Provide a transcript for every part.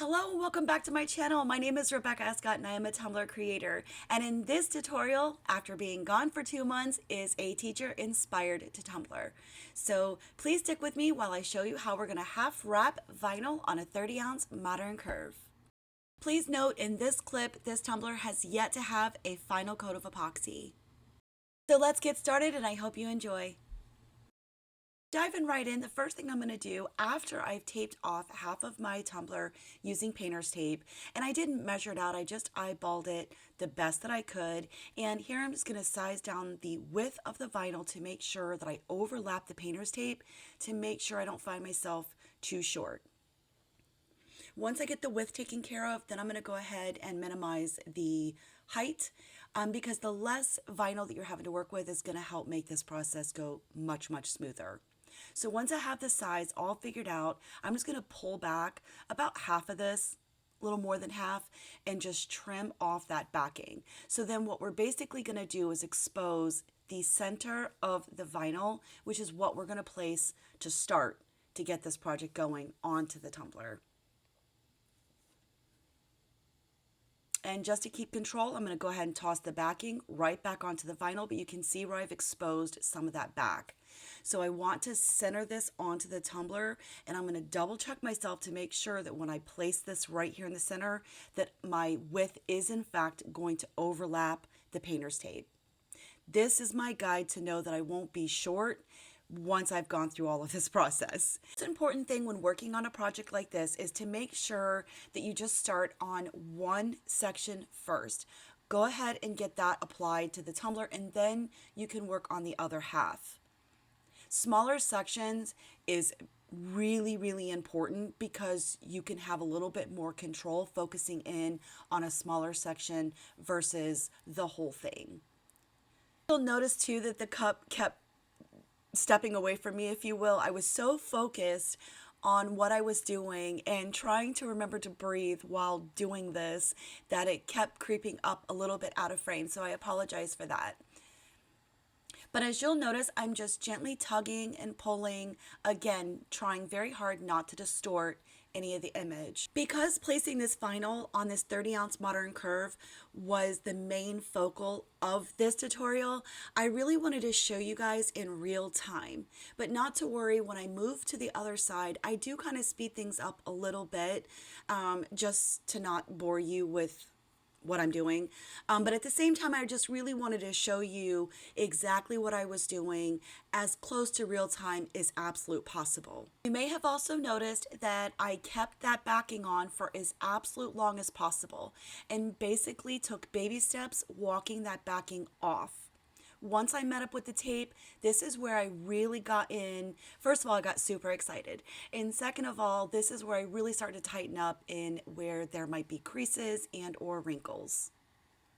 Hello and welcome back to my channel. My name is Rebecca Escott and I am a Tumbler creator. And in this tutorial, after being gone for 2 months, is a teacher inspired to Tumbler. So please stick with me while I show you how we're going to half wrap vinyl on a 30-ounce modern curve. Please note in this clip, this tumbler has yet to have a final coat of epoxy. So let's get started and I hope you enjoy. Diving right in, the first thing I'm going to do after I've taped off half of my tumbler using painter's tape, and I didn't measure it out, I just eyeballed it the best that I could, and here I'm just going to size down the width of the vinyl to make sure that I overlap the painter's tape to make sure I don't find myself too short. Once I get the width taken care of, then I'm going to go ahead and minimize the height because the less vinyl that you're having to work with is going to help make this process go much smoother. So once I have the size all figured out, I'm just going to pull back about half of this, a little more than half, and just trim off that backing. So then what we're basically going to do is expose the center of the vinyl, which is what we're going to place to start to get this project going onto the tumbler. And just to keep control, I'm going to go ahead and toss the backing right back onto the vinyl, but you can see where I've exposed some of that back. So I want to center this onto the tumbler, and I'm going to double check myself to make sure that when I place this right here in the center, that my width is in fact going to overlap the painter's tape. This is my guide to know that I won't be short once I've gone through all of this process. The important thing when working on a project like this is to make sure that you just start on one section first. Go ahead and get that applied to the tumbler, and then you can work on the other half. Smaller sections is really important because you can have a little bit more control focusing in on a smaller section versus the whole thing. You'll notice too that the cup kept stepping away from me, if you will. I was so focused on what I was doing and trying to remember to breathe while doing this that it kept creeping up a little bit out of frame, so I apologize for that. But as you'll notice, I'm just gently tugging and pulling, again, trying very hard not to distort any of the image. Because placing this vinyl on this 30-ounce modern curve was the main focal of this tutorial, I really wanted to show you guys in real time. But not to worry, when I move to the other side, I do kind of speed things up a little bit just to not bore you with what I'm doing. But at the same time, I just really wanted to show you exactly what I was doing as close to real time as absolute possible. You may have also noticed that I kept that backing on for as absolute long as possible and basically took baby steps walking that backing off. Once I met up with the tape, this is where I really got in. First of all, I got super excited. And second of all, this is where I really started to tighten up in where there might be creases and or wrinkles.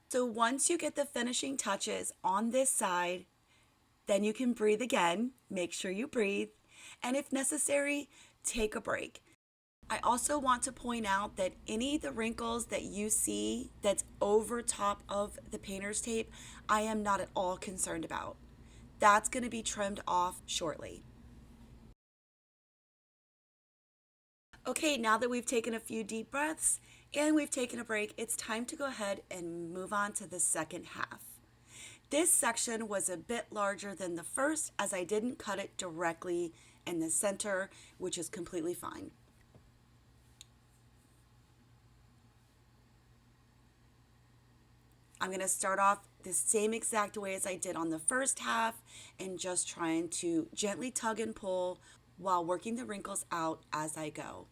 So once you get the finishing touches on this side, then you can breathe again. Make sure you breathe. And if necessary, take a break. I also want to point out that any of the wrinkles that you see that's over top of the painter's tape, I am not at all concerned about. That's going to be trimmed off shortly. Okay, now that we've taken a few deep breaths and we've taken a break, it's time to go ahead and move on to the second half. This section was a bit larger than the first as I didn't cut it directly in the center, which is completely fine. I'm going to start off the same exact way as I did on the first half and just trying to gently tug and pull while working the wrinkles out as I go.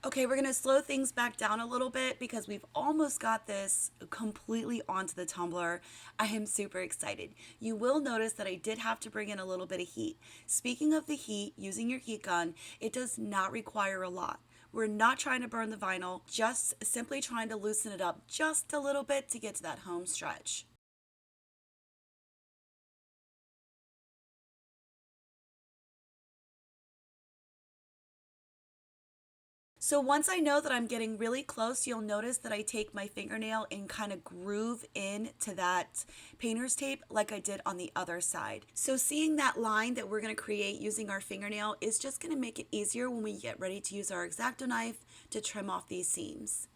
Okay, we're gonna slow things back down a little bit because we've almost got this completely onto the tumbler. I am super excited. You will notice that I did have to bring in a little bit of heat. Speaking of the heat, using your heat gun, it does not require a lot. We're not trying to burn the vinyl, just simply trying to loosen it up just a little bit to get to that home stretch. So once I know that I'm getting really close, you'll notice that I take my fingernail and kind of groove into that painter's tape like I did on the other side. So seeing that line that we're going to create using our fingernail is just going to make it easier when we get ready to use our X-Acto knife to trim off these seams.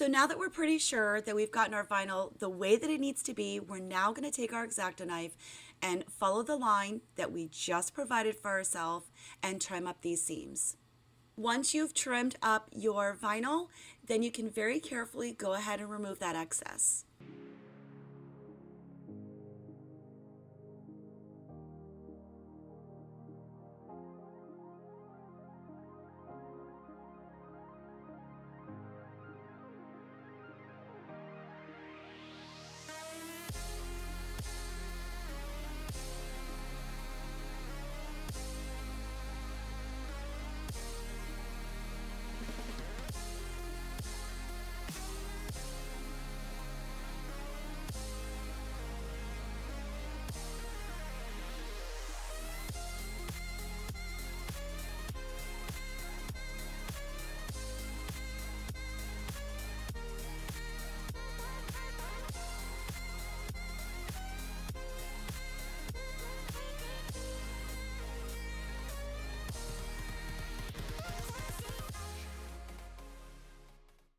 So now that we're pretty sure that we've gotten our vinyl the way that it needs to be, we're now going to take our X-Acto knife and follow the line that we just provided for ourselves and trim up these seams. Once you've trimmed up your vinyl, then you can very carefully go ahead and remove that excess.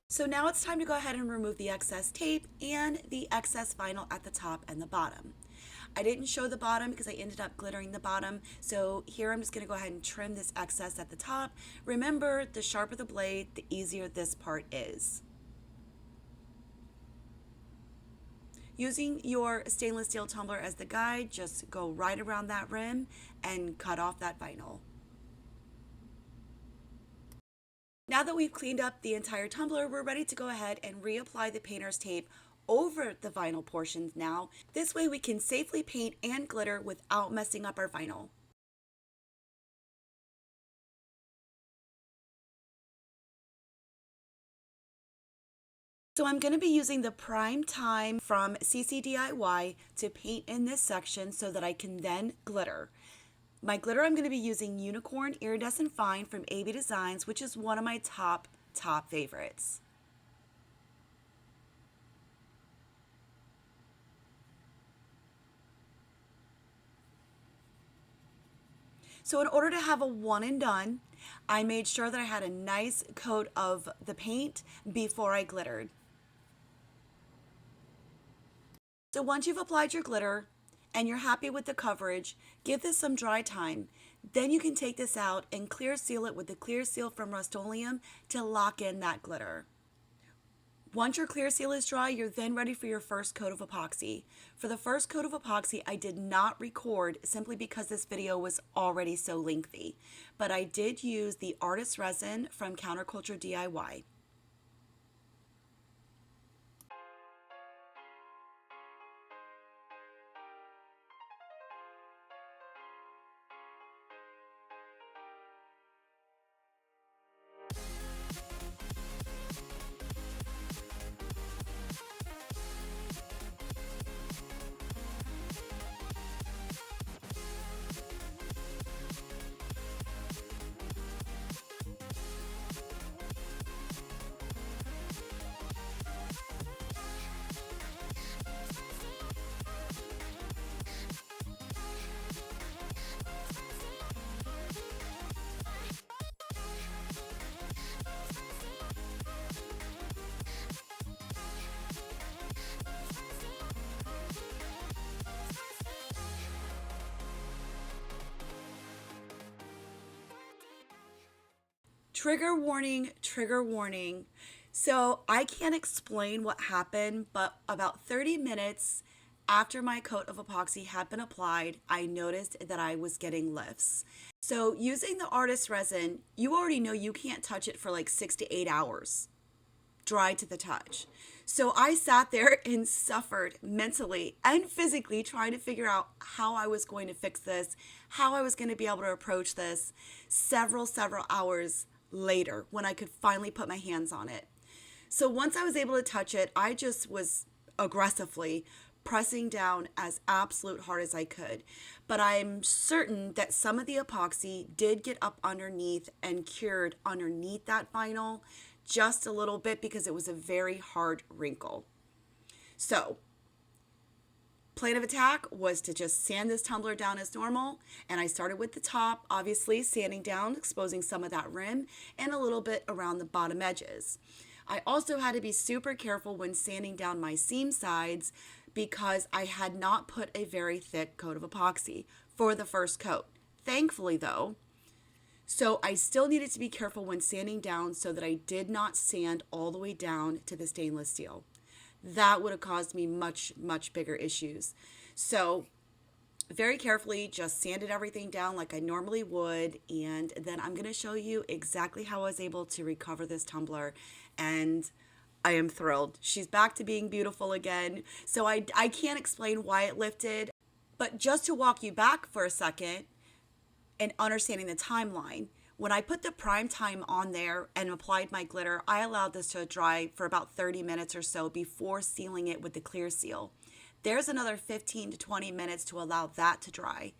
So now it's time to go ahead and remove the excess tape and the excess vinyl at the top and the bottom. I didn't show the bottom because I ended up glittering the bottom. So here I'm just going to go ahead and trim this excess at the top. Remember, the sharper the blade, the easier this part is. Using your stainless steel tumbler as the guide, just go right around that rim and cut off that vinyl. Now that we've cleaned up the entire tumbler, we're ready to go ahead and reapply the painter's tape over the vinyl portions now. This way we can safely paint and glitter without messing up our vinyl. So I'm going to be using the Prime Time from CCDIY to paint in this section so that I can then glitter. My glitter, I'm going to be using Unicorn Iridescent Fine from AB Designs, which is one of my top favorites. So in order to have a one and done, I made sure that I had a nice coat of the paint before I glittered. So once you've applied your glitter and you're happy with the coverage, give this some dry time. Then you can take this out and clear seal it with the clear seal from Rust-Oleum to lock in that glitter. Once your clear seal is dry, you're then ready for your first coat of epoxy. For the first coat of epoxy, I did not record simply because this video was already so lengthy, but I did use the Artist Resin from Counterculture DIY. Trigger warning, trigger warning. So I can't explain what happened, but about 30 minutes after my coat of epoxy had been applied, I noticed that I was getting lifts. So using the artist resin, you already know you can't touch it for like 6 to 8 hours, dry to the touch. So I sat there and suffered mentally and physically trying to figure out how I was going to fix this, how I was going to be able to approach this several hours later when I could finally put my hands on it. So once I was able to touch it, I just was aggressively pressing down as absolute hard as I could. But I'm certain that some of the epoxy did get up underneath and cured underneath that vinyl just a little bit because it was a very hard wrinkle. So plan of attack was to just sand this tumbler down as normal, and I started with the top, obviously sanding down, exposing some of that rim and a little bit around the bottom edges. I also had to be super careful when sanding down my seam sides because I had not put a very thick coat of epoxy for the first coat. Thankfully though, so I still needed to be careful when sanding down so that I did not sand all the way down to the stainless steel. That would have caused me much bigger issues. So very carefully just sanded everything down like I normally would, and then I'm going to show you exactly how I was able to recover this tumbler, and I am thrilled. She's back to being beautiful again. So I can't explain why it lifted, but just to walk you back for a second and understanding the timeline, when I put the prime time on there and applied my glitter, I allowed this to dry for about 30 minutes or so before sealing it with the clear seal. There's another 15 to 20 minutes to allow that to dry.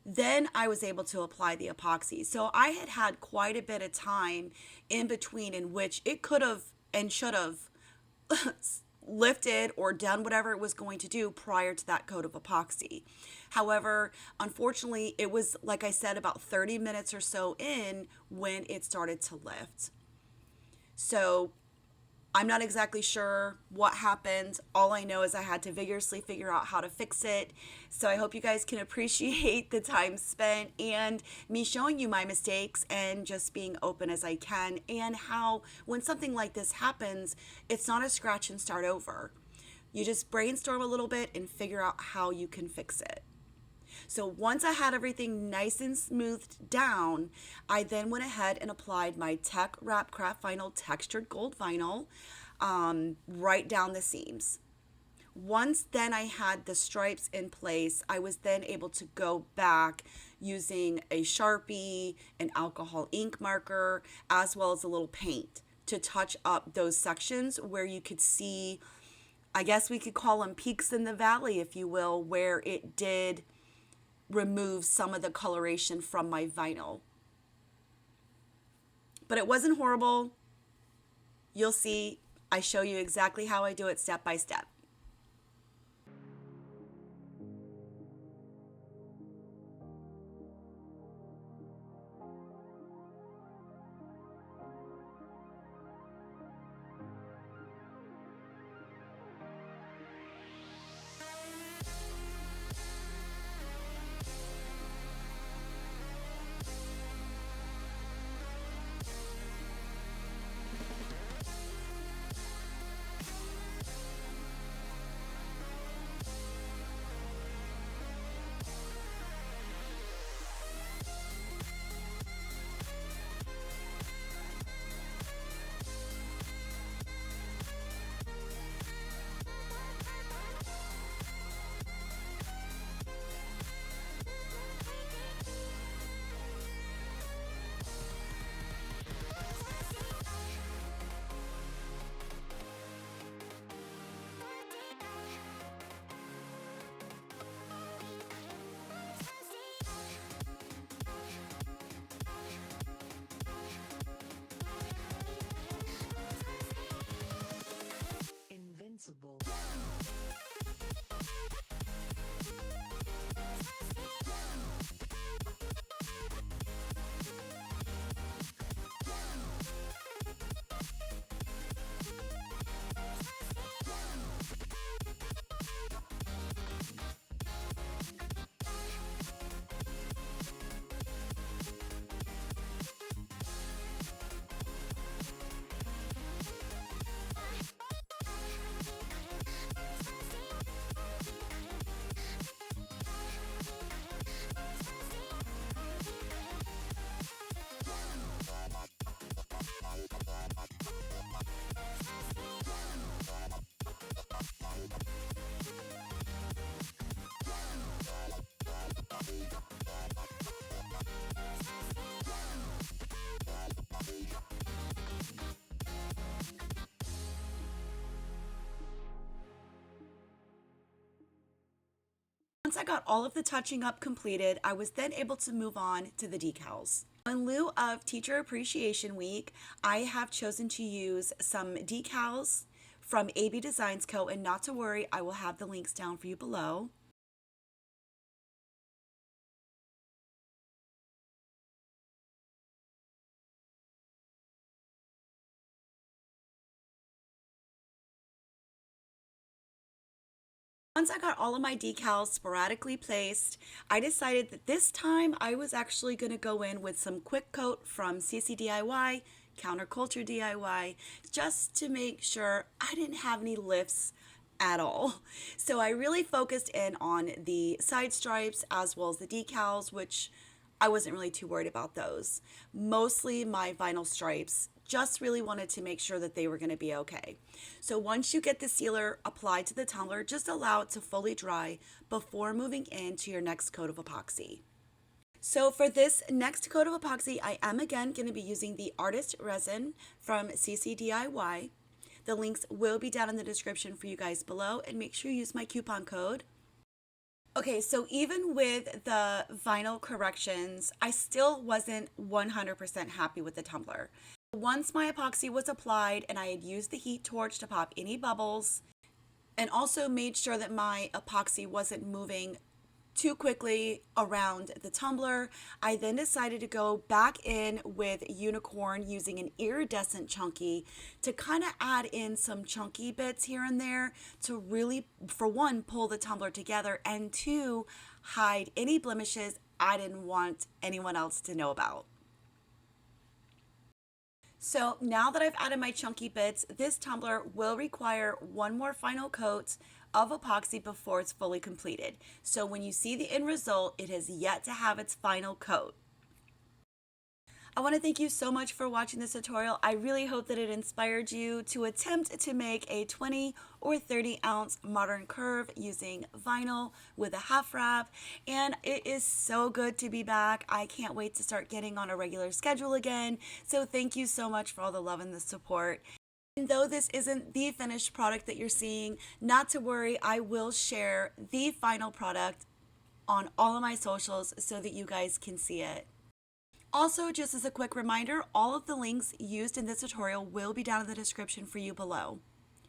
Then I was able to apply the epoxy. So I had quite a bit of time in between in which it could have and should have lifted or done whatever it was going to do prior to that coat of epoxy. However, unfortunately, it was, like I said, about 30 minutes or so in when it started to lift. So I'm not exactly sure what happened. All I know is I had to vigorously figure out how to fix it. So I hope you guys can appreciate the time spent and me showing you my mistakes and just being open as I can, and how when something like this happens, it's not a scratch and start over. You just brainstorm a little bit and figure out how you can fix it. So once I had everything nice and smoothed down, I then went ahead and applied my Techwrap Craft Vinyl Textured Gold Vinyl right down the seams. Once then I had the stripes in place, I was then able to go back using a Sharpie, an alcohol ink marker, as well as a little paint to touch up those sections where you could see, I guess we could call them peaks in the valley, if you will, where it did remove some of the coloration from my vinyl. But it wasn't horrible. You'll see, I show you exactly how I do it step by step. Once I got all of the touching up completed, I was then able to move on to the decals. In lieu of Teacher Appreciation Week, I have chosen to use some decals from AB Designs Co. And not to worry, I will have the links down for you below. Once I got all of my decals sporadically placed, I decided that this time I was actually going to go in with some quick coat from CCDIY, Counterculture DIY, just to make sure I didn't have any lifts at all. So I really focused in on the side stripes as well as the decals, which I wasn't really too worried about those. Mostly my vinyl stripes, just really wanted to make sure that they were going to be okay. So once you get the sealer applied to the tumbler, just allow it to fully dry before moving into your next coat of epoxy. So for this next coat of epoxy, I am again going to be using the Artist Resin from CCDIY. The links will be down in the description for you guys below, and make sure you use my coupon code. Okay, so even with the vinyl corrections, I still wasn't 100% happy with the tumbler. Once my epoxy was applied and I had used the heat torch to pop any bubbles and also made sure that my epoxy wasn't moving too quickly around the tumbler, I then decided to go back in with Unicorn using an iridescent chunky to kind of add in some chunky bits here and there to really, for one, pull the tumbler together, and two, hide any blemishes I didn't want anyone else to know about. So now that I've added my chunky bits, this tumbler will require one more final coat of epoxy before it's fully completed. So when you see the end result, it has yet to have its final coat. I want to thank you so much for watching this tutorial. I really hope that it inspired you to attempt to make a 20 or 30 ounce modern curve using vinyl with a half wrap. And it is so good to be back. I can't wait to start getting on a regular schedule again. So thank you so much for all the love and the support. And though this isn't the finished product that you're seeing, not to worry, I will share the final product on all of my socials so that you guys can see it. Also, just as a quick reminder, all of the links used in this tutorial will be down in the description for you below.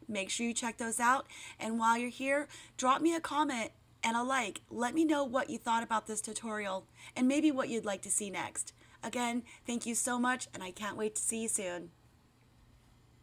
Make sure you check those out, and while you're here, drop me a comment and a like. Let me know what you thought about this tutorial and maybe what you'd like to see next. Again, thank you so much, and I can't wait to see you soon.